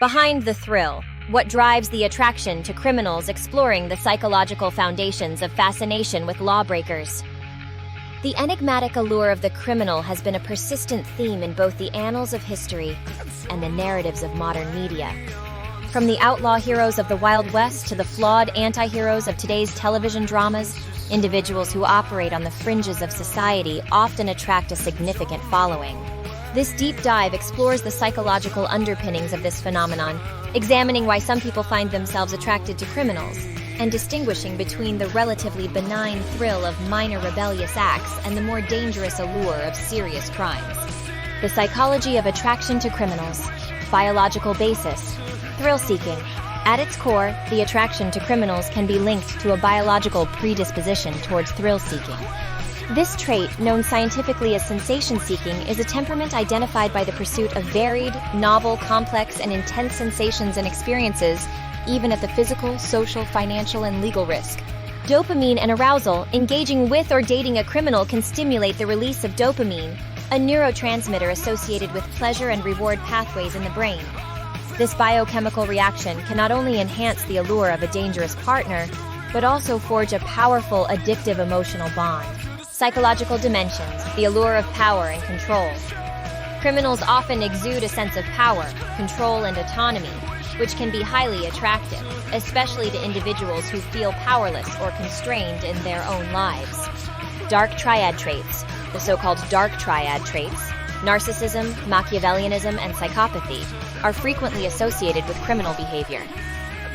Behind the thrill, what drives the attraction to criminals exploring the psychological foundations of fascination with lawbreakers. The enigmatic allure of the criminal has been a persistent theme in both the annals of history and the narratives of modern media. From the outlaw heroes of the Wild West to the flawed anti-heroes of today's television dramas, individuals who operate on the fringes of society often attract a significant following. This deep dive explores the psychological underpinnings of this phenomenon, examining why some people find themselves attracted to criminals, and distinguishing between the relatively benign thrill of minor rebellious acts and the more dangerous allure of serious crimes. The psychology of attraction to criminals. Biological basis. Thrill-seeking. At its core, the attraction to criminals can be linked to a biological predisposition towards thrill-seeking. This trait, known scientifically as sensation-seeking, is a temperament identified by the pursuit of varied, novel, complex, and intense sensations and experiences, even at the physical, social, financial, and legal risk. Dopamine and arousal. Engaging with or dating a criminal can stimulate the release of dopamine, a neurotransmitter associated with pleasure and reward pathways in the brain. This biochemical reaction can not only enhance the allure of a dangerous partner, but also forge a powerful, addictive emotional bond. Psychological dimensions, the allure of power and control. Criminals often exude a sense of power, control, and autonomy, which can be highly attractive, especially to individuals who feel powerless or constrained in their own lives. Dark triad traits, the so-called dark triad traits, narcissism, Machiavellianism, and psychopathy, are frequently associated with criminal behavior.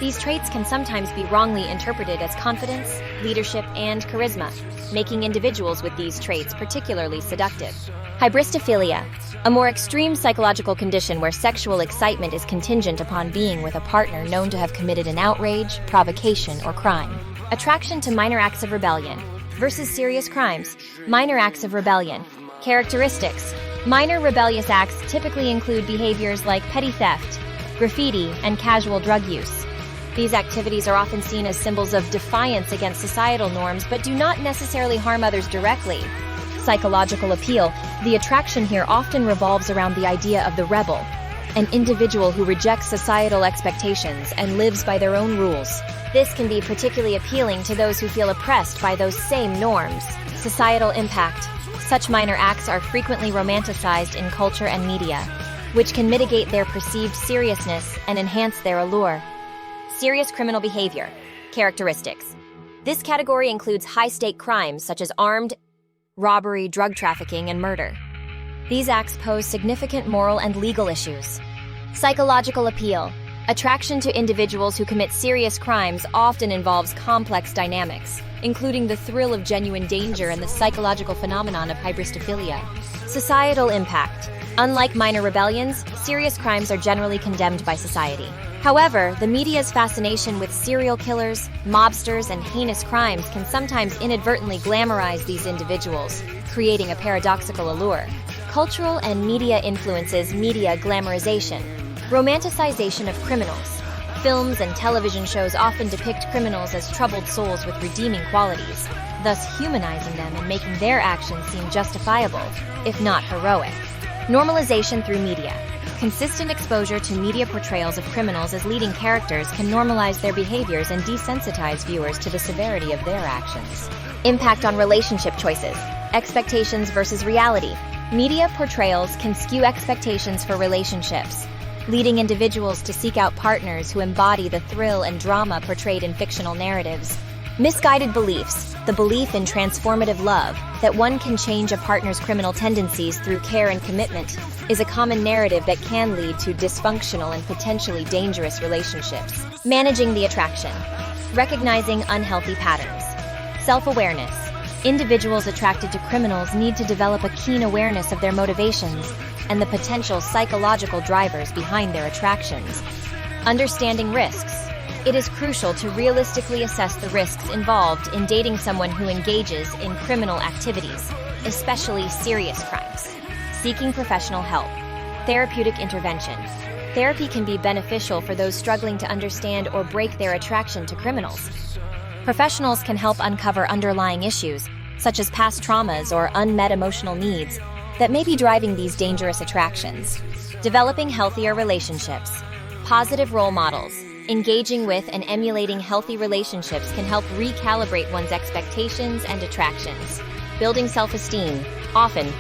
These traits can sometimes be wrongly interpreted as confidence, leadership, and charisma, making individuals with these traits particularly seductive. Hybristophilia, a more extreme psychological condition where sexual excitement is contingent upon being with a partner known to have committed an outrage, provocation, or crime. Attraction to minor acts of rebellion versus serious crimes. Minor acts of rebellion. Characteristics. Minor rebellious acts typically include behaviors like petty theft, graffiti, and casual drug use. These activities are often seen as symbols of defiance against societal norms, but do not necessarily harm others directly. Psychological appeal. The attraction here often revolves around the idea of the rebel, an individual who rejects societal expectations and lives by their own rules. This can be particularly appealing to those who feel oppressed by those same norms. Societal impact. Such minor acts are frequently romanticized in culture and media, which can mitigate their perceived seriousness and enhance their allure. Serious criminal behavior. Characteristics. This category includes high-stake crimes such as armed robbery, drug trafficking, and murder. These acts pose significant moral and legal issues. Psychological appeal. Attraction to individuals who commit serious crimes often involves complex dynamics, including the thrill of genuine danger and the psychological phenomenon of hybristophilia. Societal impact. Unlike minor rebellions, serious crimes are generally condemned by society. However, the media's fascination with serial killers, mobsters, and heinous crimes can sometimes inadvertently glamorize these individuals, creating a paradoxical allure. Cultural and media influences. Media glamorization. Romanticization of criminals. Films and television shows often depict criminals as troubled souls with redeeming qualities, thus humanizing them and making their actions seem justifiable, if not heroic. Normalization through media. Consistent exposure to media portrayals of criminals as leading characters can normalize their behaviors and desensitize viewers to the severity of their actions. Impact on relationship choices. Expectations versus reality. Media portrayals can skew expectations for relationships, leading individuals to seek out partners who embody the thrill and drama portrayed in fictional narratives. Misguided beliefs. The belief in transformative love, that one can change a partner's criminal tendencies through care and commitment, is a common narrative that can lead to dysfunctional and potentially dangerous relationships. Managing the attraction. Recognizing unhealthy patterns. Self-awareness. Individuals attracted to criminals need to develop a keen awareness of their motivations and the potential psychological drivers behind their attractions. Understanding risks. It is crucial to realistically assess the risks involved in dating someone who engages in criminal activities, especially serious crimes. Seeking professional help. Therapeutic intervention. Therapy can be beneficial for those struggling to understand or break their attraction to criminals. Professionals can help uncover underlying issues, such as past traumas or unmet emotional needs, that may be driving these dangerous attractions. Developing healthier relationships. Positive role models. Engaging with and emulating healthy relationships can help recalibrate one's expectations and attractions. Building self-esteem. Often,